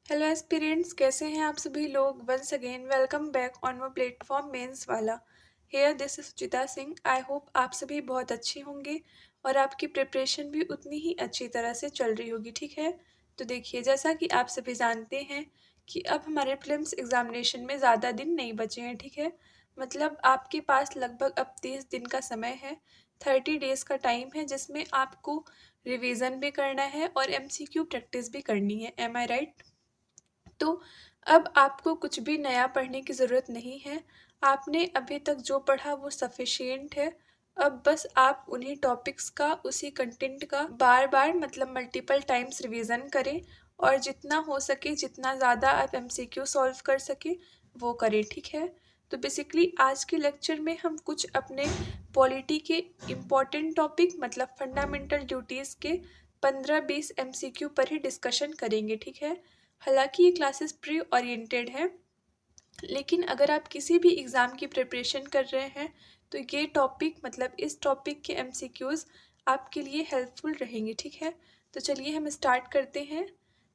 Hello aspirants, कैसे हैं आप सभी लोग। Once again welcome back on my platform mains वाला। Here this is Suchita Singh. I hope आप सभी बहुत अच्छे होंगे और आपकी प्रिपरेशन भी उतनी ही अच्छी तरह से चल रही होगी। ठीक है, तो देखिए, जैसा कि आप सभी जानते हैं कि अब हमारे प्रीलिम्स एग्जामिनेशन में ज़्यादा दिन नहीं बचे हैं। ठीक है, मतलब आपके पास लगभग अब 30 दिन का समय है, 30 डेज़ का टाइम है, जिसमें आपको रिवीजन भी करना है और एमसीक्यू प्रैक्टिस भी करनी है। एम आई राइट? तो अब आपको कुछ भी नया पढ़ने की ज़रूरत नहीं है। आपने अभी तक जो पढ़ा वो सफिशिएंट है। अब बस आप उन्हीं टॉपिक्स का, उसी कंटेंट का बार बार मतलब मल्टीपल टाइम्स रिवीजन करें और जितना हो सके, जितना ज़्यादा आप एमसीक्यू सॉल्व कर सके वो करें। ठीक है, तो बेसिकली आज के लेक्चर में हम कुछ अपने पॉलिटी के इम्पॉर्टेंट टॉपिक मतलब फंडामेंटल ड्यूटीज़ के 15-20 एमसीक्यू पर ही डिस्कशन करेंगे। ठीक है, हालांकि ये क्लासेस प्री ओरिएंटेड है, लेकिन अगर आप किसी भी एग्ज़ाम की प्रिपरेशन कर रहे हैं तो ये टॉपिक मतलब इस टॉपिक के एमसीक्यूज़ आपके लिए हेल्पफुल रहेंगे। ठीक है, तो चलिए हम स्टार्ट करते हैं।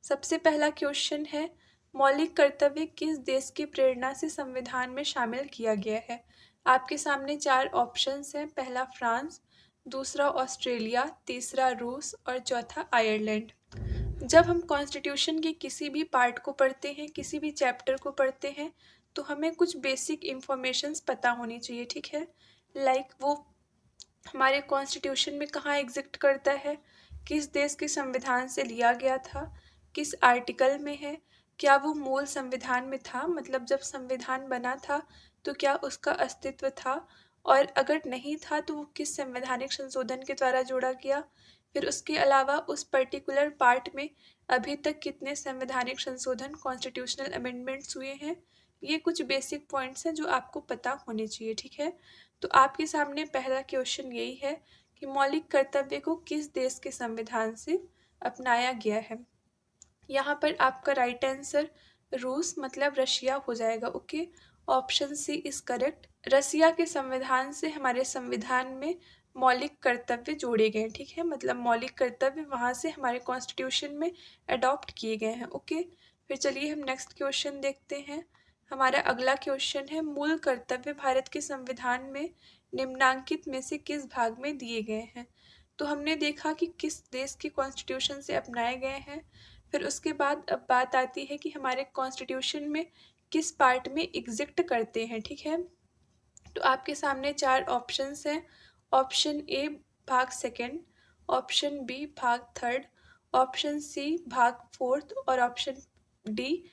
सबसे पहला क्वेश्चन है, मौलिक कर्तव्य किस देश की प्रेरणा से संविधान में शामिल किया गया है। आपके सामने 4 ऑप्शंस हैं। पहला फ्रांस, दूसरा ऑस्ट्रेलिया, तीसरा रूस और चौथा आयरलैंड। जब हम कॉन्स्टिट्यूशन के किसी भी पार्ट को पढ़ते हैं, किसी भी चैप्टर को पढ़ते हैं, तो हमें कुछ बेसिक इन्फॉर्मेशंस पता होनी चाहिए। ठीक है, लाइक वो हमारे कॉन्स्टिट्यूशन में कहाँ एग्जिस्ट करता है, किस देश के संविधान से लिया गया था, किस आर्टिकल में है, क्या वो मूल संविधान में था, मतलब जब संविधान बना था तो क्या उसका अस्तित्व था, और अगर नहीं था तो वो किस संवैधानिक संशोधन के द्वारा जोड़ा गया। फिर उसके अलावा उस पर्टिकुलर पार्ट में अभी तक कितने संवैधानिक संशोधन, कॉन्स्टिट्यूशनल अमेंडमेंट्स हुए हैं। ये कुछ बेसिक पॉइंट्स हैं जो आपको पता होने चाहिए। ठीक है, तो आपके सामने पहला क्वेश्चन यही है कि मौलिक कर्तव्य को किस देश के संविधान से अपनाया गया है। यहाँ पर आपका राइट आंसर रूस मतलब रशिया हो जाएगा। Okay, option C is correct. Russia के संविधान से हमारे संविधान में मौलिक कर्तव्य जोड़े गए हैं। ठीक है, मतलब मौलिक कर्तव्य वहाँ से हमारे कॉन्स्टिट्यूशन में अडॉप्ट किए गए हैं। ओके, फिर चलिए हम नेक्स्ट क्वेश्चन देखते हैं। हमारा अगला क्वेश्चन है, मूल कर्तव्य भारत के संविधान में निम्नांकित में से किस भाग में दिए गए हैं। तो हमने देखा कि किस देश के कॉन्स्टिट्यूशन से अपनाए गए हैं। फिर उसके बाद अब बात आती है कि हमारे कॉन्स्टिट्यूशन में किस पार्ट में एग्जिस्ट करते हैं। ठीक है, तो आपके सामने 4 ऑप्शंस हैं। ऑप्शन ए भाग सेकंड, ऑप्शन बी भाग थर्ड, ऑप्शन सी भाग फोर्थ और ऑप्शन डी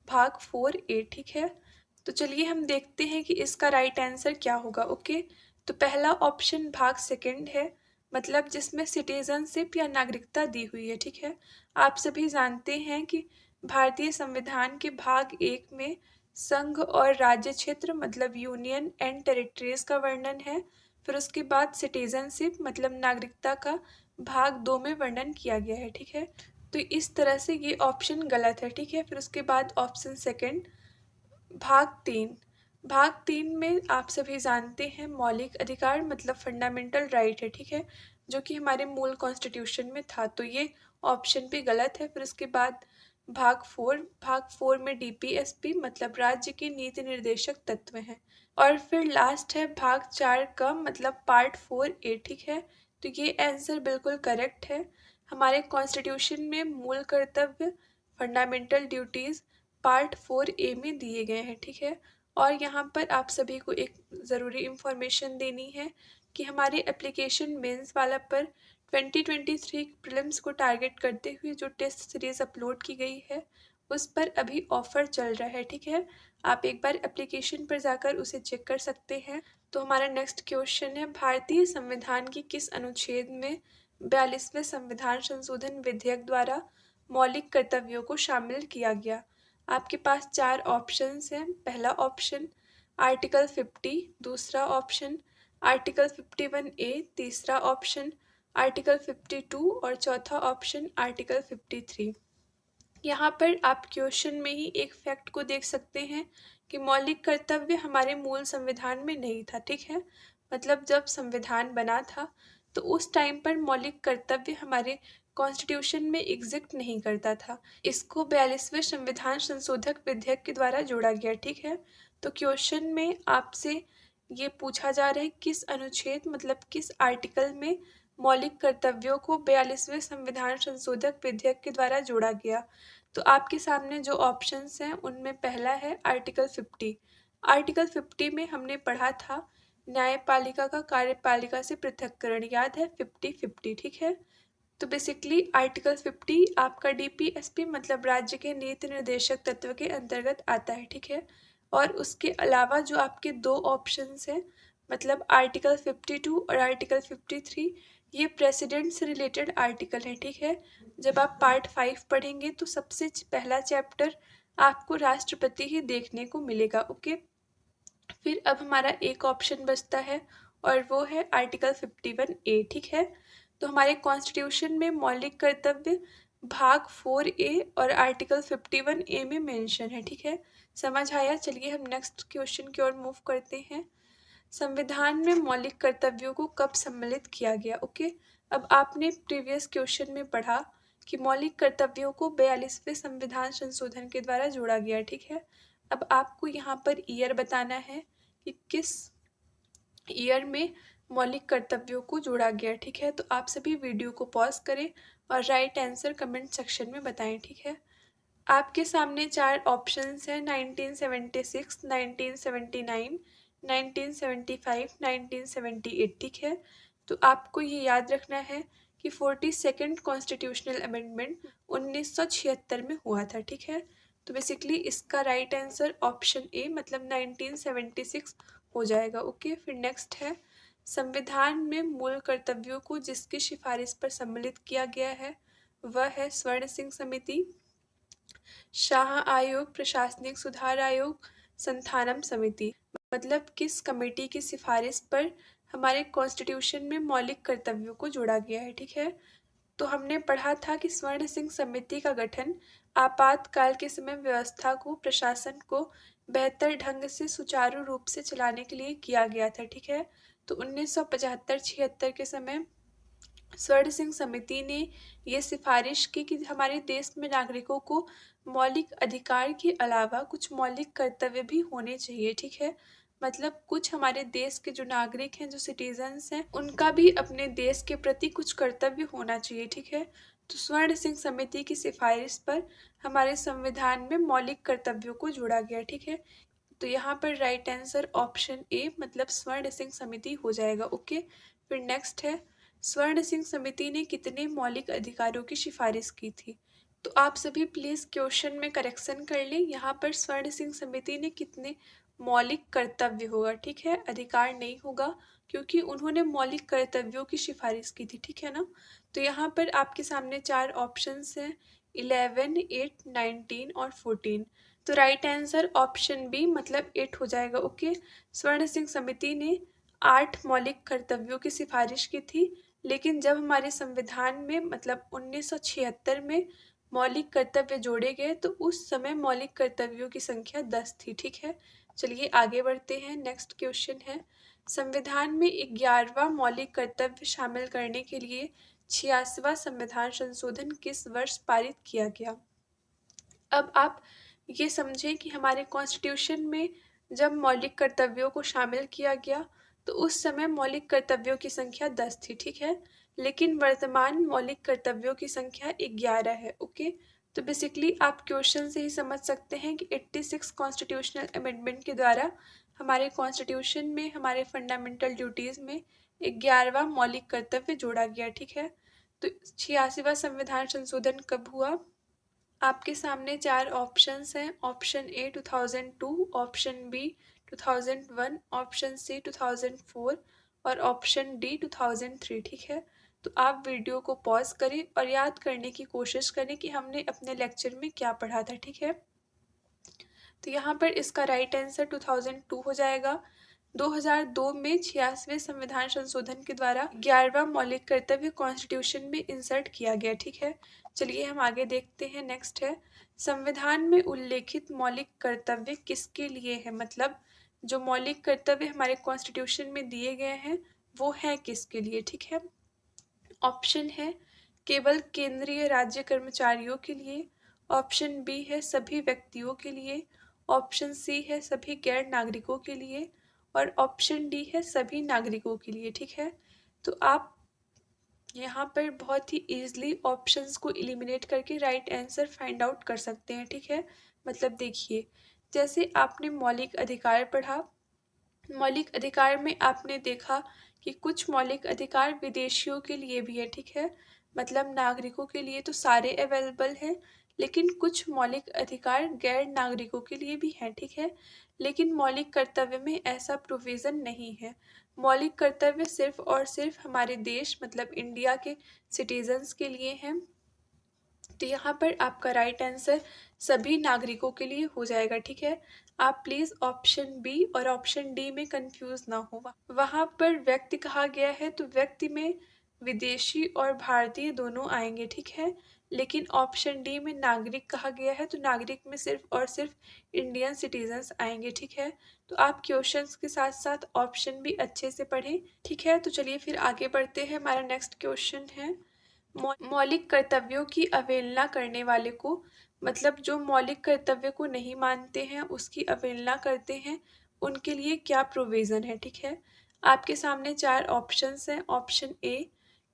भाग 4A। ठीक है, तो चलिए हम देखते हैं कि इसका राइट आंसर क्या होगा। ओके, तो पहला ऑप्शन भाग सेकंड है, मतलब जिसमें सिटीजनशिप या नागरिकता दी हुई है। ठीक है, आप सभी जानते हैं कि भारतीय संविधान के भाग 1 में संघ और राज्य क्षेत्र मतलब यूनियन एंड टेरिटरीज का वर्णन है। फिर उसके बाद सिटीजनशिप मतलब नागरिकता का भाग 2 में वर्णन किया गया है। ठीक है, तो इस तरह से ये ऑप्शन गलत है। ठीक है, फिर उसके बाद ऑप्शन सेकंड भाग 3 में आप सभी जानते हैं मौलिक अधिकार मतलब फंडामेंटल राइट है। ठीक है, जो कि हमारे मूल कॉन्स्टिट्यूशन में था, तो ये ऑप्शन भी गलत है। फिर उसके बाद भाग 4 में डीपीएसपी मतलब राज्य के नीति निर्देशक तत्व हैं। और फिर लास्ट है भाग 4 का मतलब पार्ट 4A। ठीक है, तो ये आंसर बिल्कुल करेक्ट है। हमारे कॉन्स्टिट्यूशन में मूल कर्तव्य फंडामेंटल ड्यूटीज़ पार्ट 4A में दिए गए हैं। ठीक है, और यहाँ पर आप सभी को एक ज़रूरी इन्फॉर्मेशन देनी है कि हमारे एप्लीकेशन मेंस वाला पर 2023 प्रीलिम्स को टारगेट करते हुए जो टेस्ट सीरीज़ अपलोड की गई है उस पर अभी ऑफ़र चल रहा है। ठीक है, आप एक बार एप्लीकेशन पर जाकर उसे चेक कर सकते हैं। तो हमारा नेक्स्ट क्वेश्चन है, भारतीय संविधान की किस अनुच्छेद में 42वें संविधान संशोधन विधेयक द्वारा मौलिक कर्तव्यों को शामिल किया गया। आपके पास 4 ऑप्शंस हैं। पहला ऑप्शन आर्टिकल 50, दूसरा ऑप्शन आर्टिकल 51A, तीसरा ऑप्शन आर्टिकल 52 और चौथा ऑप्शन आर्टिकल 53। यहाँ पर आप क्वेश्चन में ही एक फैक्ट को देख सकते हैं कि मौलिक कर्तव्य हमारे मूल संविधान में नहीं था। ठीक है, मतलब जब संविधान बना था तो उस टाइम पर मौलिक कर्तव्य हमारे कॉन्स्टिट्यूशन में एग्जिस्ट नहीं करता था। इसको 42वें संविधान संशोधक विधेयक के द्वारा जोड़ा गया, ठीक है। तो क्वेश्चन में आपसे ये पूछा जा रहा है किस अनुच्छेद मतलब किस आर्टिकल में मौलिक कर्तव्यों को 42वें संविधान संशोधक विधेयक के द्वारा जोड़ा गया। तो आपके सामने जो ऑप्शंस हैं उनमें पहला है आर्टिकल 50। आर्टिकल 50 में हमने पढ़ा था न्यायपालिका का कार्यपालिका से पृथक्करण, याद है 50-50, ठीक है। तो बेसिकली आर्टिकल 50 आपका डीपीएसपी मतलब राज्य के नीति निर्देशक तत्व के अंतर्गत आता है, ठीक है। और उसके अलावा जो आपके दो ऑप्शंस हैं मतलब आर्टिकल 52 और आर्टिकल 53, ये प्रेसिडेंट से रिलेटेड आर्टिकल है, ठीक है। जब आप पार्ट 5 पढ़ेंगे तो सबसे पहला चैप्टर आपको राष्ट्रपति ही देखने को मिलेगा, ओके। फिर अब हमारा एक ऑप्शन बचता है और वो है आर्टिकल 51A, ठीक है। तो हमारे कॉन्स्टिट्यूशन में मौलिक कर्तव्य भाग 4A और आर्टिकल 51A में मेंशन है, ठीक है। समझ आया? चलिए हम नेक्स्ट क्वेश्चन की ओर मूव करते हैं। संविधान में मौलिक कर्तव्यों को कब सम्मिलित किया गया, ओके। अब आपने प्रीवियस क्वेश्चन में पढ़ा कि मौलिक कर्तव्यों को 42वें संविधान संशोधन के द्वारा जोड़ा गया, ठीक है। अब आपको यहाँ पर ईयर बताना है कि किस ईयर में मौलिक कर्तव्यों को जोड़ा गया, ठीक है। तो आप सभी वीडियो को पॉज करें और राइट आंसर कमेंट सेक्शन में बताएं, ठीक है। आपके सामने चार ऑप्शंस हैं 1976, 1979, 1975, 1978, ठीक है। तो आपको ये याद रखना है कि 42nd कॉन्स्टिट्यूशनल अमेंडमेंट 1976 में हुआ था, ठीक है। तो बेसिकली इसका राइट आंसर ऑप्शन ए मतलब 1976 हो जाएगा, ओके। फिर नेक्स्ट है संविधान में मूल कर्तव्यों को जिसकी सिफारिश पर सम्मिलित किया गया है वह है स्वर्ण सिंह समिति, शाह आयोग, प्रशासनिक सुधार आयोग, संथानम समिति। मतलब किस कमेटी की सिफारिश पर हमारे कॉन्स्टिट्यूशन में मौलिक कर्तव्यों को जोड़ा गया है, ठीक है। तो हमने पढ़ा था कि स्वर्ण सिंह समिति का गठन आपातकाल के समय व्यवस्था को प्रशासन को बेहतर ढंग से सुचारू रूप से चलाने के लिए किया गया था, ठीक है। तो 1975-76 के समय स्वर्ण सिंह समिति ने ये सिफारिश की कि हमारे देश में नागरिकों को मौलिक अधिकार के अलावा कुछ मौलिक कर्तव्य भी होने चाहिए, ठीक है। मतलब कुछ हमारे देश के जो नागरिक हैं, जो सिटीजन्स हैं, उनका भी अपने देश के प्रति कुछ कर्तव्य होना चाहिए, ठीक है। तो स्वर्ण सिंह समिति की सिफारिश पर हमारे संविधान में मौलिक कर्तव्यों को जोड़ा गया, ठीक है। तो यहाँ पर राइट आंसर ऑप्शन ए मतलब स्वर्ण सिंह समिति हो जाएगा, ओके। फिर नेक्स्ट है स्वर्ण सिंह समिति ने कितने मौलिक अधिकारों की सिफारिश की थी। तो आप सभी प्लीज क्वेश्चन में करेक्शन कर लें, यहाँ पर स्वर्ण सिंह समिति ने कितने मौलिक कर्तव्य होगा, ठीक है, अधिकार नहीं होगा क्योंकि उन्होंने मौलिक कर्तव्यों की सिफारिश की थी, ठीक है ना। तो यहाँ पर आपके सामने चार ऑप्शंस हैं 11, 8, 19 और 14। तो राइट आंसर ऑप्शन बी मतलब 8 हो जाएगा, ओके। स्वर्ण सिंह समिति ने 8 मौलिक कर्तव्यों की सिफारिश की थी, लेकिन जब हमारे संविधान में मतलब 1976 में मौलिक कर्तव्य जोड़े गए तो उस समय मौलिक कर्तव्यों की संख्या 10 थी, ठीक है। चलिए आगे बढ़ते हैं। नेक्स्ट क्वेश्चन है संविधान में 11वां मौलिक कर्तव्य शामिल करने के लिए 86वां संविधान संशोधन किस वर्ष पारित किया गया। अब आप ये समझें कि हमारे कॉन्स्टिट्यूशन में जब मौलिक कर्तव्यों को शामिल किया गया तो उस समय मौलिक कर्तव्यों की संख्या 10 थी, ठीक है। लेकिन वर्तमान मौलिक कर्तव्यों की संख्या 11 है, ओके। तो बेसिकली आप क्वेश्चन से ही समझ सकते हैं कि 86 कॉन्स्टिट्यूशनल अमेंडमेंट के द्वारा हमारे कॉन्स्टिट्यूशन में हमारे फंडामेंटल ड्यूटीज़ में 11वां मौलिक कर्तव्य जोड़ा गया, ठीक है। तो 86वां संविधान संशोधन कब हुआ। आपके सामने चार ऑप्शंस हैं, option A 2002, option B 2001, option C 2004 और ऑप्शन डी 2003, ठीक है। तो आप वीडियो को पॉज करें और याद करने की कोशिश करें कि हमने अपने लेक्चर में क्या पढ़ा था, ठीक है। तो यहाँ पर इसका राइट आंसर 2002 हो जाएगा। 2002 में 86वें संविधान संशोधन के द्वारा 11वां मौलिक कर्तव्य कॉन्स्टिट्यूशन में इंसर्ट किया गया, ठीक है। चलिए हम आगे देखते हैं। नेक्स्ट है संविधान में उल्लेखित मौलिक कर्तव्य किसके लिए है। मतलब जो मौलिक कर्तव्य हमारे कॉन्स्टिट्यूशन में दिए गए हैं वो हैं किसके लिए, ठीक है। ऑप्शन है केवल केंद्रीय राज्य कर्मचारियों के लिए। ऑप्शन बी है सभी व्यक्तियों के लिए। ऑप्शन सी है सभी गैर नागरिकों के लिए। और ऑप्शन डी है सभी नागरिकों के लिए। ठीक है, तो आप यहाँ पर बहुत ही ईजिली ऑप्शंस को एलिमिनेट करके राइट आंसर फाइंड आउट कर सकते हैं। ठीक है, मतलब देखिए, जैसे आपने मौलिक अधिकार पढ़ा, मौलिक अधिकार में आपने देखा कि कुछ मौलिक अधिकार विदेशियों के लिए भी है। ठीक है, मतलब नागरिकों के लिए तो सारे अवेलेबल हैं, लेकिन कुछ मौलिक अधिकार गैर नागरिकों के लिए भी हैं। ठीक है, लेकिन मौलिक कर्तव्य में ऐसा प्रोविज़न नहीं है। मौलिक कर्तव्य सिर्फ और सिर्फ हमारे देश मतलब इंडिया के सिटीजन्स के लिए हैं। तो यहाँ पर आपका राइट आंसर सभी नागरिकों के लिए हो जाएगा। ठीक है, आप प्लीज़ ऑप्शन बी और ऑप्शन डी में कंफ्यूज ना हो। वहाँ पर व्यक्ति कहा गया है तो व्यक्ति में विदेशी और भारतीय दोनों आएंगे। ठीक है, लेकिन ऑप्शन डी में नागरिक कहा गया है तो नागरिक में सिर्फ और सिर्फ इंडियन सिटीजन्स आएंगे। ठीक है, तो आप क्वेश्चंस के साथ साथ ऑप्शन भी अच्छे से पढ़ें। ठीक है, तो चलिए फिर आगे बढ़ते हैं। हमारा नेक्स्ट क्वेश्चन है, मौलिक कर्तव्यों की अवहेलना करने वाले को, मतलब जो मौलिक कर्तव्य को नहीं मानते हैं उसकी अवहेलना करते हैं, उनके लिए क्या प्रोविज़न है। ठीक है, आपके सामने 4 ऑप्शंस हैं। ऑप्शन ए,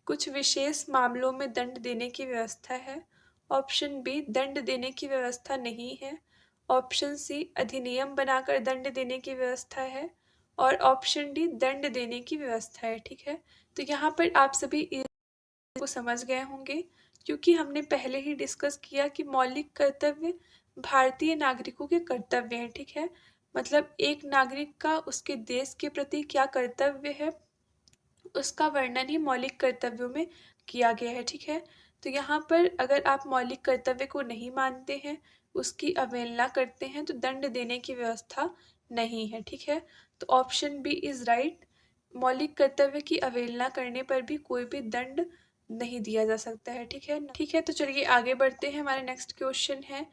कुछ विशेष मामलों में दंड देने की व्यवस्था है। ऑप्शन बी, दंड देने की व्यवस्था नहीं है। ऑप्शन सी, अधिनियम बनाकर दंड देने की व्यवस्था है। और ऑप्शन डी, दंड देने की व्यवस्था है। ठीक है, तो यहाँ पर आप सभी को समझ गए होंगे, क्योंकि हमने पहले ही डिस्कस किया कि मौलिक कर्तव्य भारतीय नागरिकों के कर्तव्य हैं। ठीक है, मतलब एक नागरिक का उसके देश के प्रति क्या कर्तव्य है उसका वर्णन ही मौलिक कर्तव्यों में किया गया है। ठीक है, तो यहाँ पर अगर आप मौलिक कर्तव्य को नहीं मानते हैं, उसकी अवहेलना करते हैं, तो दंड देने की व्यवस्था नहीं है। ठीक है, तो ऑप्शन बी इज राइट। मौलिक कर्तव्य की अवहेलना करने पर भी कोई भी दंड नहीं दिया जा सकता है। ठीक है, तो चलिए आगे बढ़ते हैं। हमारा नेक्स्ट क्वेश्चन है,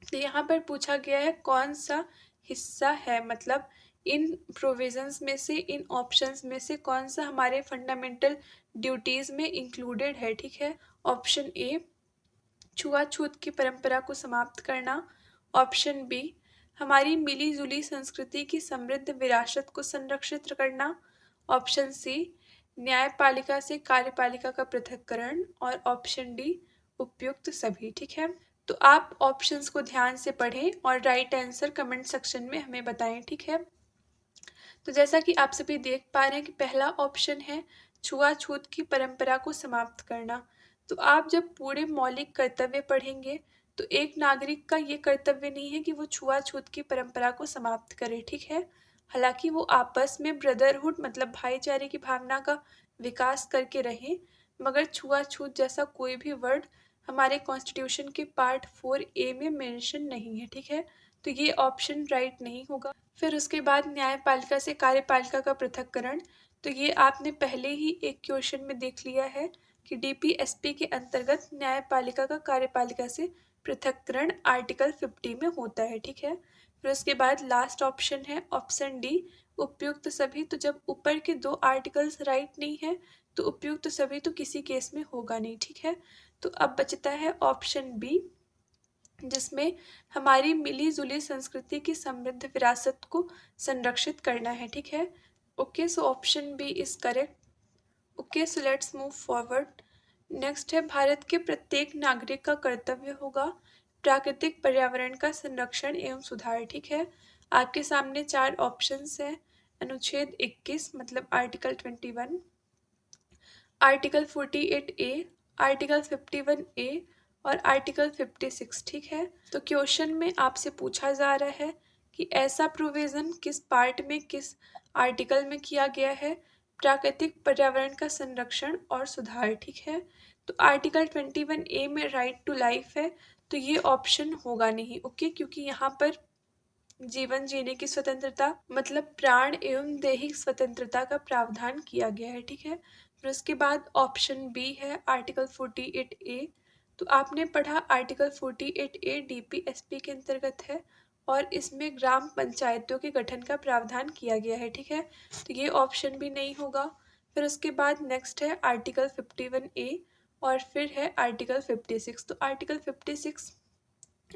तो यहाँ पर पूछा गया है कौन सा हिस्सा है, मतलब इन प्रोविजंस में से, इन ऑप्शंस में से कौन सा हमारे फंडामेंटल ड्यूटीज़ में इंक्लूडेड है। ठीक है, ऑप्शन ए, छुआछूत की परंपरा को समाप्त करना। ऑप्शन बी, हमारी मिली जुली संस्कृति की समृद्ध विरासत को संरक्षित करना। ऑप्शन सी, न्यायपालिका से कार्यपालिका का पृथक्करण। और ऑप्शन डी, उपयुक्त सभी। ठीक है, तो आप ऑप्शंस को ध्यान से पढ़ें और राइट आंसर कमेंट सेक्शन में हमें बताएं। ठीक है, तो जैसा कि आप सभी देख पा रहे हैं कि पहला ऑप्शन है छुआछूत की परंपरा को समाप्त करना। तो आप जब पूरे मौलिक कर्तव्य पढ़ेंगे तो एक नागरिक का ये कर्तव्य नहीं है कि वो छुआछूत की परंपरा को समाप्त करे। ठीक है, हालांकि वो आपस में ब्रदरहुड मतलब भाईचारे की भावना का विकास करके रहें, मगर छुआछूत जैसा कोई भी वर्ड हमारे कॉन्स्टिट्यूशन के पार्ट 4A में मेंशन नहीं है। ठीक है, तो ये ऑप्शन राइट नहीं होगा। फिर उसके बाद न्यायपालिका से कार्यपालिका का पृथक्करण, तो ये आपने पहले ही एक क्वेश्चन में देख लिया है कि डीपीएसपी के अंतर्गत न्यायपालिका का कार्यपालिका से पृथक्करण आर्टिकल 50 में होता है। ठीक है, फिर उसके बाद लास्ट ऑप्शन है ऑप्शन डी, उपयुक्त सभी। तो जब ऊपर के 2 आर्टिकल्स राइट नहीं है तो उपयुक्त सभी तो किसी केस में होगा नहीं। ठीक है, तो अब बचता है ऑप्शन बी, जिसमें हमारी मिली जुली संस्कृति की समृद्ध विरासत को संरक्षित करना है। ठीक है, okay, so option B is correct. Okay, so let's move forward. Next है, भारत के प्रत्येक नागरिक का कर्तव्य होगा प्राकृतिक पर्यावरण का संरक्षण एवं सुधार। ठीक है, आपके सामने 4 ऑप्शंस हैं। अनुच्छेद 21 मतलब article 21, article 48A, article 51A और आर्टिकल 56। ठीक है, तो क्वेश्चन में आपसे पूछा जा रहा है कि ऐसा प्रोविज़न किस पार्ट में, किस आर्टिकल में किया गया है प्राकृतिक पर्यावरण का संरक्षण और सुधार। ठीक है, तो आर्टिकल 21A में राइट टू लाइफ है, तो ये ऑप्शन होगा नहीं। ओके, क्योंकि यहाँ पर जीवन जीने की स्वतंत्रता मतलब प्राण एवं दैहिक स्वतंत्रता का प्रावधान किया गया है। ठीक है, फिर उसके बाद ऑप्शन बी है आर्टिकल 48A। तो आपने पढ़ा आर्टिकल 48A डीपीएसपी के अंतर्गत है और इसमें ग्राम पंचायतों के गठन का प्रावधान किया गया है। ठीक है, तो ये ऑप्शन भी नहीं होगा। फिर उसके बाद नेक्स्ट है आर्टिकल 51A और फिर है आर्टिकल 56। तो आर्टिकल 56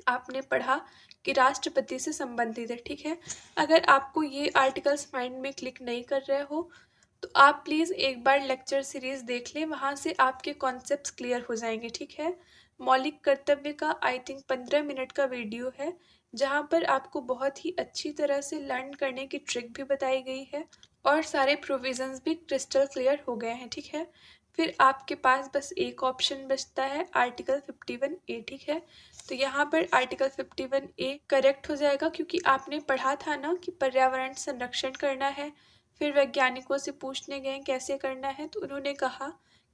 आपने पढ़ा कि राष्ट्रपति से संबंधित है, ठीक है। अगर आपको ये आर्टिकल्स माइंड में क्लिक नहीं कर रहे हो तो आप प्लीज़ एक बार लेक्चर सीरीज़ देख लें, वहाँ से आपके कॉन्सेप्ट्स क्लियर हो जाएंगे, ठीक है। मौलिक कर्तव्य का आई थिंक 15 मिनट का वीडियो है, जहाँ पर आपको बहुत ही अच्छी तरह से लर्न करने की ट्रिक भी बताई गई है और सारे प्रोविजंस भी क्रिस्टल क्लियर हो गए हैं, ठीक है। फिर आपके पास बस एक ऑप्शन बचता है, आर्टिकल 51A, ठीक है। तो यहाँ पर आर्टिकल 51A करेक्ट हो जाएगा, क्योंकि आपने पढ़ा था ना कि पर्यावरण संरक्षण करना है। फिर वैज्ञानिकों से पूछने गए कैसे करना है, तो उन्होंने कहा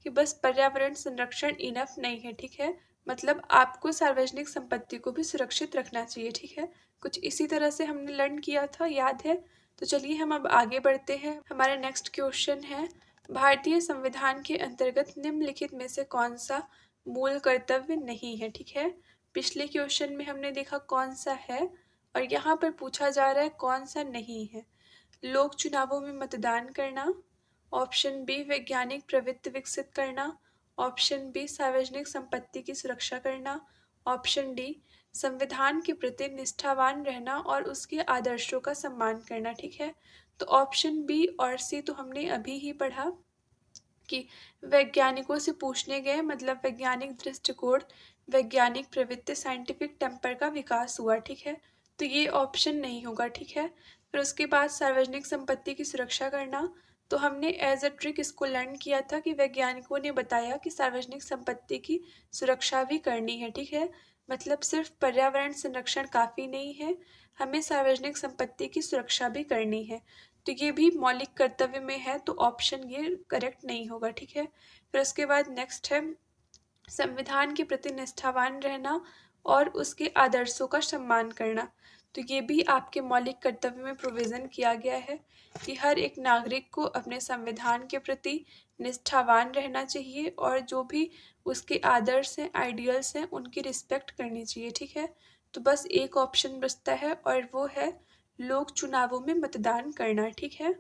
कि बस पर्यावरण संरक्षण इनफ नहीं है, ठीक है। मतलब आपको सार्वजनिक संपत्ति को भी सुरक्षित रखना चाहिए, ठीक है। कुछ इसी तरह से हमने लर्न किया था, याद है। तो चलिए हम अब आगे बढ़ते हैं। हमारा नेक्स्ट क्वेश्चन है, भारतीय संविधान के अंतर्गत निम्नलिखित में से कौन सा मूल कर्तव्य नहीं है, ठीक है। पिछले क्वेश्चन में हमने देखा कौन सा है, और यहाँ पर पूछा जा रहा है कौन सा नहीं है। लोक चुनावों में मतदान करना, ऑप्शन बी वैज्ञानिक प्रवृत्ति विकसित करना, ऑप्शन बी सार्वजनिक संपत्ति की सुरक्षा करना, ऑप्शन डी संविधान के प्रति निष्ठावान रहना और उसके आदर्शों का सम्मान करना, ठीक है। तो ऑप्शन बी और सी तो हमने अभी ही पढ़ा कि वैज्ञानिकों से पूछने गए, मतलब वैज्ञानिक दृष्टिकोण, वैज्ञानिक प्रवृत्ति, साइंटिफिक टेम्पर का विकास हुआ, ठीक है। तो ये ऑप्शन नहीं होगा, ठीक है। फिर उसके बाद सार्वजनिक संपत्ति की सुरक्षा करना, तो हमने एज अ ट्रिक इसको लर्न किया था कि वैज्ञानिकों ने बताया कि सार्वजनिक संपत्ति की सुरक्षा भी करनी है, ठीक है। मतलब सिर्फ पर्यावरण संरक्षण काफ़ी नहीं है, हमें सार्वजनिक संपत्ति की सुरक्षा भी करनी है। तो ये भी मौलिक कर्तव्य में है, तो ऑप्शन ये करेक्ट नहीं होगा, ठीक है। फिर उसके बाद नेक्स्ट है संविधान के प्रति निष्ठावान रहना और उसके आदर्शों का सम्मान करना। तो ये भी आपके मौलिक कर्तव्य में प्रोविज़न किया गया है कि हर एक नागरिक को अपने संविधान के प्रति निष्ठावान रहना चाहिए और जो भी उसके आदर्श हैं, आइडियल्स हैं, उनकी रिस्पेक्ट करनी चाहिए, ठीक है। तो बस एक ऑप्शन बचता है और वो है लोक चुनावों में मतदान करना, ठीक है।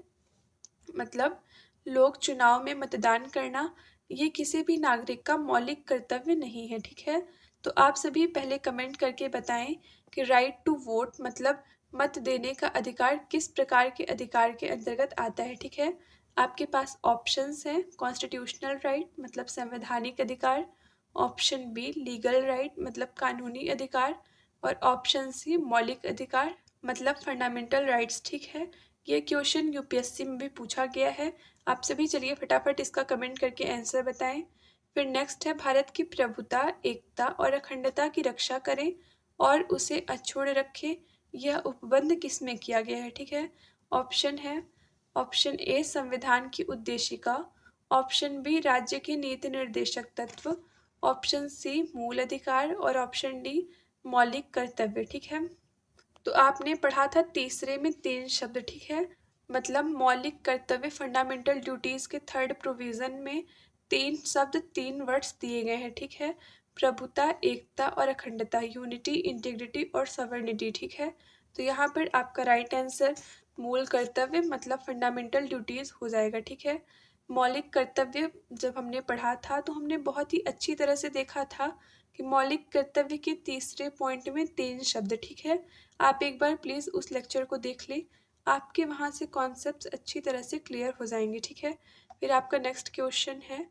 मतलब लोक चुनाव में मतदान करना ये किसी भी नागरिक का मौलिक कर्तव्य नहीं है, ठीक है। तो आप सभी पहले कमेंट करके बताएं कि राइट टू वोट मतलब मत देने का अधिकार किस प्रकार के अधिकार के अंतर्गत आता है, ठीक है। आपके पास ऑप्शंस हैं, कॉन्स्टिट्यूशनल राइट मतलब संवैधानिक अधिकार, ऑप्शन बी लीगल राइट मतलब कानूनी अधिकार, और ऑप्शन सी मौलिक अधिकार मतलब फंडामेंटल राइट्स, ठीक है। ये क्वेश्चन यूपीएससी में भी पूछा गया है। आप सभी चलिए फटाफट इसका कमेंट करके आंसर बताएं। फिर नेक्स्ट है भारत की प्रभुता, एकता और अखंडता की रक्षा करें और उसे अछूड़ रखें, यह उपबंध किस में किया गया है, ठीक है। ऑप्शन है ऑप्शन ए संविधान की उद्देशिका, ऑप्शन बी राज्य के नीति निर्देशक तत्व, ऑप्शन सी मूल अधिकार और ऑप्शन डी मौलिक कर्तव्य, ठीक है। तो आपने पढ़ा था तीसरे में 3 शब्द, ठीक है। मतलब मौलिक कर्तव्य फंडामेंटल ड्यूटीज के थर्ड प्रोविजन में 3 शब्द 3 वर्ड्स दिए गए हैं, ठीक है। प्रभुता, एकता और अखंडता, यूनिटी, इंटीग्रिटी और सवर्निटी, ठीक है। तो यहाँ पर आपका राइट आंसर मूल कर्तव्य मतलब फंडामेंटल ड्यूटीज हो जाएगा, ठीक है। मौलिक कर्तव्य जब हमने पढ़ा था तो हमने बहुत ही अच्छी तरह से देखा था कि मौलिक कर्तव्य के तीसरे पॉइंट में 3 शब्द, ठीक है। आप एक बार प्लीज़ उस लेक्चर को देख लें, आपके वहाँ से कॉन्सेप्ट्स अच्छी तरह से क्लियर हो जाएंगे, ठीक है। फिर आपका नेक्स्ट क्वेश्चन है,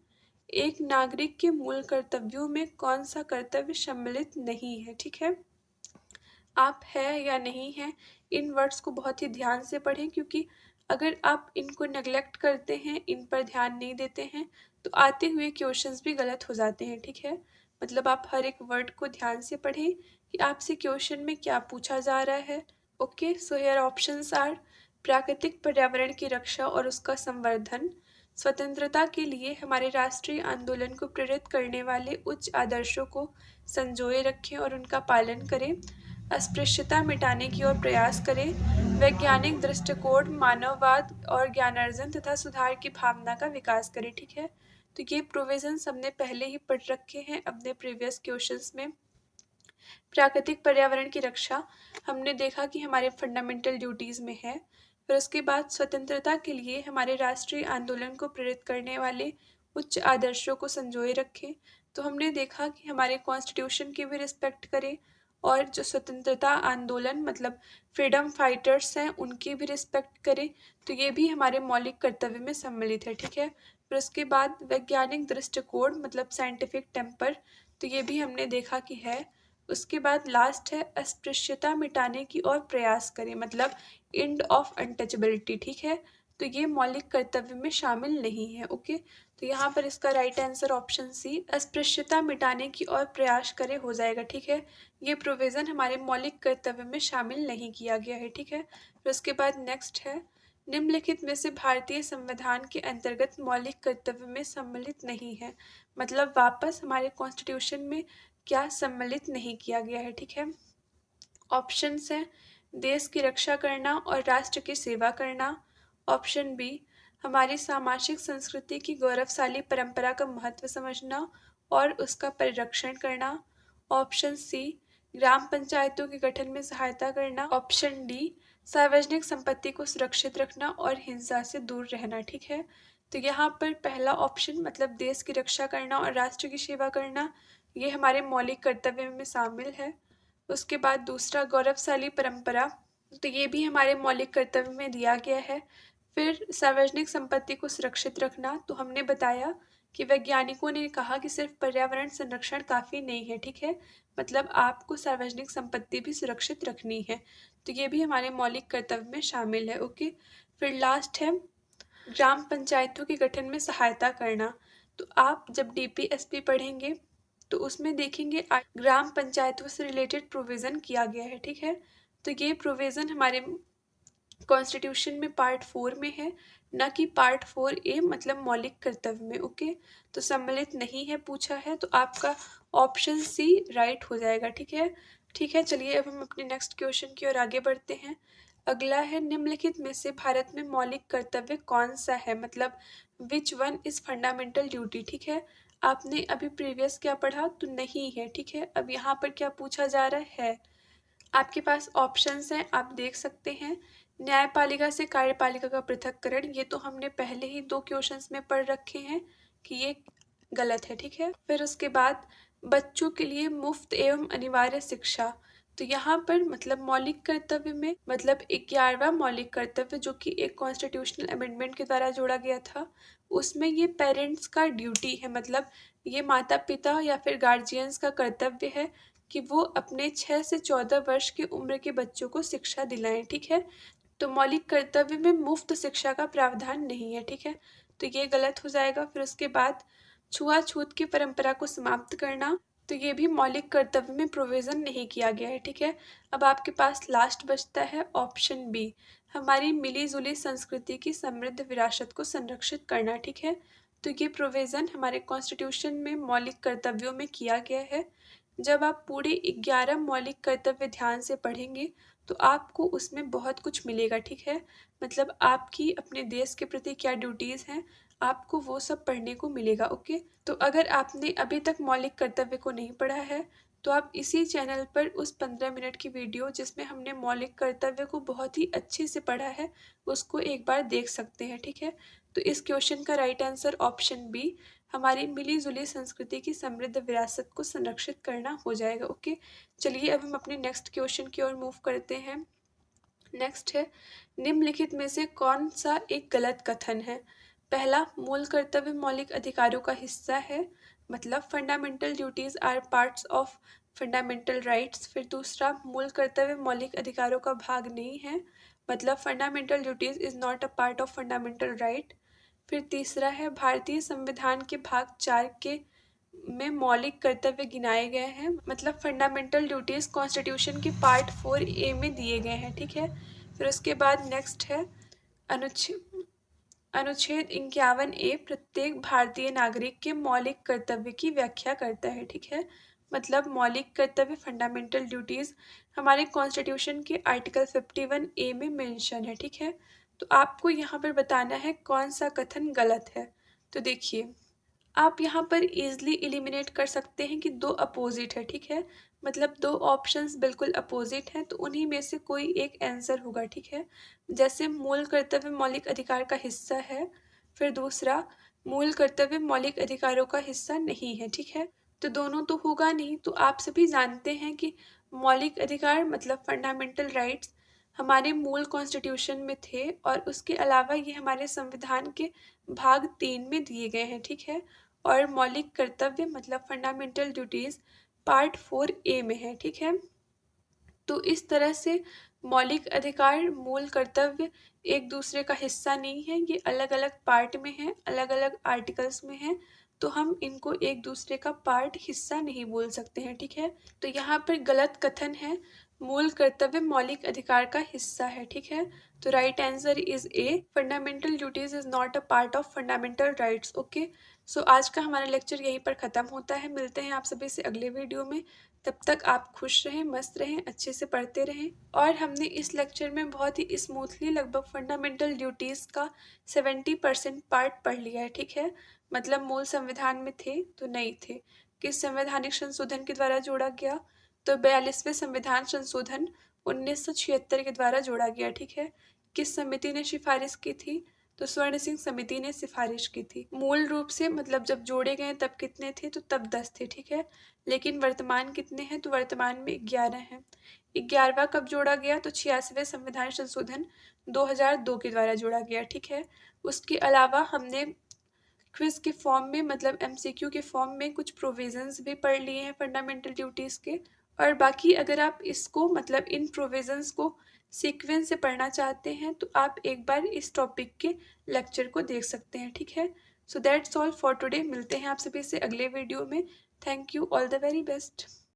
एक नागरिक के मूल कर्तव्यों में कौन सा कर्तव्य सम्मिलित नहीं है, ठीक है। आप है या नहीं है, इन वर्ड्स को बहुत ही ध्यान से पढ़ें, क्योंकि अगर आप इनको नेग्लेक्ट करते हैं, इन पर ध्यान नहीं देते हैं, तो आते हुए क्वेश्चंस भी गलत हो जाते हैं, ठीक है। मतलब आप हर एक वर्ड को ध्यान से पढ़ें कि आपसे क्वेश्चन में क्या पूछा जा रहा है। Okay, so here options are प्राकृतिक पर्यावरण की रक्षा और उसका संवर्धन, स्वतंत्रता के लिए हमारे राष्ट्रीय आंदोलन को प्रेरित करने वाले उच्च आदर्शों को संजोए रखें और उनका पालन करें, अस्पृश्यता मिटाने की ओर प्रयास करें, वैज्ञानिक दृष्टिकोण, मानववाद और ज्ञानार्जन तथा सुधार की भावना का विकास करें, ठीक है। तो ये प्रोविजंस हमने पहले ही पढ़ रखे हैं अपने प्रीवियस क्वेश्चंस में। प्राकृतिक पर्यावरण की रक्षा हमने देखा कि हमारे फंडामेंटल ड्यूटीज़ में है। फिर उसके बाद स्वतंत्रता के लिए हमारे राष्ट्रीय आंदोलन को प्रेरित करने वाले उच्च आदर्शों को संजोए रखें, तो हमने देखा कि हमारे कॉन्स्टिट्यूशन की भी रिस्पेक्ट करें और जो स्वतंत्रता आंदोलन मतलब फ्रीडम फाइटर्स हैं उनकी भी रिस्पेक्ट करें, तो ये भी हमारे मौलिक कर्तव्य में सम्मिलित है। ठीक है, फिर उसके बाद वैज्ञानिक दृष्टिकोण मतलब साइंटिफिक टेम्पर, तो ये भी हमने देखा कि है। उसके बाद लास्ट है अस्पृश्यता मिटाने की और प्रयास करें मतलब एंड ऑफ अनटचेबिलिटी। ठीक है, तो ये मौलिक कर्तव्य में शामिल नहीं है। ओके, तो यहाँ पर इसका राइट आंसर ऑप्शन सी अस्पृश्यता मिटाने की और प्रयास करें हो जाएगा। ठीक है, ये प्रोविज़न हमारे मौलिक कर्तव्य में शामिल नहीं किया गया है। ठीक है, फिर उसके बाद नेक्स्ट है निम्नलिखित में से भारतीय संविधान के अंतर्गत मौलिक कर्तव्य में सम्मिलित नहीं है, मतलब वापस हमारे कॉन्स्टिट्यूशन में क्या सम्मिलित नहीं किया गया है। ठीक है, ऑप्शंस हैं देश की रक्षा करना और राष्ट्र की सेवा करना। ऑप्शन बी हमारी सामाजिक संस्कृति की गौरवशाली परंपरा का महत्व समझना और उसका परिरक्षण करना। ऑप्शन सी ग्राम पंचायतों के गठन में सहायता करना। ऑप्शन डी सार्वजनिक संपत्ति को सुरक्षित रखना और हिंसा से दूर रहना। ठीक है, तो यहाँ पर पहला ऑप्शन मतलब देश की रक्षा करना और राष्ट्र की सेवा करना, ये हमारे मौलिक कर्तव्य में शामिल है। उसके बाद दूसरा गौरवशाली परंपरा, तो ये भी हमारे मौलिक कर्तव्य में दिया गया है। फिर सार्वजनिक संपत्ति को सुरक्षित रखना, तो हमने बताया कि वैज्ञानिकों ने कहा कि सिर्फ पर्यावरण संरक्षण काफ़ी नहीं है। ठीक है, मतलब आपको सार्वजनिक संपत्ति भी सुरक्षित रखनी है, तो ये भी हमारे मौलिक कर्तव्य में शामिल है। ओके, फिर लास्ट है ग्राम पंचायतों के गठन में सहायता करना। तो आप जब डीपीएसपी पढ़ेंगे तो उसमें देखेंगे ग्राम पंचायतों से रिलेटेड प्रोविज़न किया गया है। ठीक है, तो ये प्रोविज़न हमारे कॉन्स्टिट्यूशन में पार्ट 4 में है, न कि पार्ट 4A मतलब मौलिक कर्तव्य में। ओके, तो सम्मिलित नहीं है पूछा है, तो आपका ऑप्शन सी राइट हो जाएगा। ठीक है, ठीक है, चलिए अब हम अपने नेक्स्ट क्वेश्चन की ओर आगे बढ़ते हैं। अगला है निम्नलिखित में से भारत में मौलिक कर्तव्य कौन सा है, मतलब which one is fundamental duty. ठीक है, आपने अभी प्रीवियस क्या पढ़ा, तो नहीं है। ठीक है, अब यहाँ पर क्या पूछा जा रहा है, आपके पास ऑप्शंस हैं, आप देख सकते हैं। न्यायपालिका से कार्यपालिका का पृथक्करण, ये तो हमने पहले ही 2 क्वेश्चंस में पढ़ रखे हैं कि ये गलत है। ठीक है, फिर उसके बाद बच्चों के लिए मुफ्त एवं अनिवार्य शिक्षा, तो यहाँ पर मतलब मौलिक कर्तव्य में मतलब 11वां मौलिक कर्तव्य जो कि एक कॉन्स्टिट्यूशनल अमेंडमेंट के द्वारा जोड़ा गया था, उसमें ये पेरेंट्स का ड्यूटी है, मतलब ये माता पिता या फिर गार्जियंस का कर्तव्य है कि वो अपने 6 से 14 वर्ष की उम्र के बच्चों को शिक्षा दिलाएं। ठीक है, तो मौलिक कर्तव्य में मुफ्त शिक्षा का प्रावधान नहीं है। ठीक है, तो ये गलत हो जाएगा। फिर उसके बाद छुआछूत की परंपरा को समाप्त करना, तो ये भी मौलिक कर्तव्य में प्रोविज़न नहीं किया गया है। ठीक है, अब आपके पास लास्ट बचता है ऑप्शन बी हमारी मिली जुली संस्कृति की समृद्ध विरासत को संरक्षित करना। ठीक है, तो ये प्रोविज़न हमारे कॉन्स्टिट्यूशन में मौलिक कर्तव्यों में किया गया है। जब आप पूरे 11 मौलिक कर्तव्य ध्यान से पढ़ेंगे तो आपको उसमें बहुत कुछ मिलेगा। ठीक है, मतलब आपकी अपने देश के प्रति क्या ड्यूटीज़ हैं, आपको वो सब पढ़ने को मिलेगा। ओके, तो अगर आपने अभी तक मौलिक कर्तव्य को नहीं पढ़ा है तो आप इसी चैनल पर उस 15 मिनट की वीडियो जिसमें हमने मौलिक कर्तव्य को बहुत ही अच्छे से पढ़ा है उसको एक बार देख सकते हैं। ठीक है, तो इस क्वेश्चन का राइट आंसर ऑप्शन बी हमारी मिली जुली संस्कृति की समृद्ध विरासत को संरक्षित करना हो जाएगा। ओके, चलिए अब हम अपने नेक्स्ट क्वेश्चन की ओर मूव करते हैं। नेक्स्ट है निम्नलिखित में से कौन सा एक गलत कथन है। पहला, मूल कर्तव्य मौलिक अधिकारों का हिस्सा है, मतलब fundamental duties are parts of fundamental rights. फिर दूसरा, मूल कर्तव्य मौलिक अधिकारों का भाग नहीं है, मतलब fundamental duties is not a part of fundamental right. फिर तीसरा है भारतीय संविधान के भाग 4 के में मौलिक कर्तव्य गिनाए गए हैं, मतलब फंडामेंटल ड्यूटीज कॉन्स्टिट्यूशन के पार्ट 4A में दिए गए हैं। ठीक है, फिर उसके बाद नेक्स्ट है अनुच्छेद अनुच्छेद 51A प्रत्येक भारतीय नागरिक के मौलिक कर्तव्य की व्याख्या करता है। ठीक है, मतलब मौलिक कर्तव्य फंडामेंटल ड्यूटीज हमारे कॉन्स्टिट्यूशन के आर्टिकल 51A में मेंशन है। ठीक है, तो आपको यहाँ पर बताना है कौन सा कथन गलत है। तो देखिए, आप यहाँ पर इजीली एलिमिनेट कर सकते हैं कि 2 अपोजिट है। ठीक है, मतलब 2 ऑप्शंस बिल्कुल अपोजिट हैं, तो उन्हीं में से कोई एक आंसर होगा। ठीक है, जैसे मूल कर्तव्य मौलिक अधिकार का हिस्सा है, फिर दूसरा मूल कर्तव्य मौलिक अधिकारों का हिस्सा नहीं है। ठीक है, तो दोनों तो होगा नहीं। तो आप सभी जानते हैं कि मौलिक अधिकार मतलब फंडामेंटल राइट्स हमारे मूल कॉन्स्टिट्यूशन में थे, और उसके अलावा ये हमारे संविधान के भाग 3 में दिए गए हैं, ठीक है। और मौलिक कर्तव्य मतलब फंडामेंटल ड्यूटीज पार्ट 4A में है, ठीक है। तो इस तरह से मौलिक अधिकार मूल कर्तव्य एक दूसरे का हिस्सा नहीं है, ये अलग अलग पार्ट में है, अलग अलग आर्टिकल्स में है। तो हम इनको एक दूसरे का पार्ट हिस्सा नहीं बोल सकते हैं, ठीक है। तो यहाँ पर गलत कथन है, मूल कर्तव्य मौलिक अधिकार का हिस्सा है, ठीक है। तो right answer is A, fundamental duties is not a part of fundamental rights. Okay, so आज का हमारा लेक्चर यहीं पर ख़त्म होता है। मिलते हैं आप सभी से अगले वीडियो में। तब तक आप खुश रहें, मस्त रहें, अच्छे से पढ़ते रहें। और हमने इस लेक्चर में बहुत ही स्मूथली लगभग फंडामेंटल ड्यूटीज़ का 70% पार्ट पढ़ लिया है, ठीक है। मतलब मूल संविधान में थे तो नहीं थे। किस संवैधानिक संशोधन के द्वारा जोड़ा गया? तो 42वें संविधान संशोधन 1976 के द्वारा जोड़ा गया, ठीक है। किस समिति ने सिफारिश की थी? तो स्वर्ण सिंह समिति ने सिफारिश की थी। मूल रूप से मतलब जब जोड़े गए तब कितने थे? तो तब 10 थे, ठीक है। लेकिन वर्तमान कितने हैं? तो वर्तमान में 11 हैं। 11वां कब जोड़ा गया? तो 86वें संविधान संशोधन 2002 के द्वारा जोड़ा गया, ठीक है। उसके अलावा हमने क्विज के फॉर्म में मतलब एमसीक्यू के फॉर्म में कुछ प्रोविजंस भी पढ़ लिए हैं फंडामेंटल ड्यूटीज़ के। और बाकी अगर आप इसको मतलब इन प्रोविजंस को सीक्वेंस से पढ़ना चाहते हैं तो आप एक बार इस टॉपिक के लेक्चर को देख सकते हैं, ठीक है। So that's all for today. मिलते हैं आप सभी से अगले वीडियो में। Thank you, all the very best.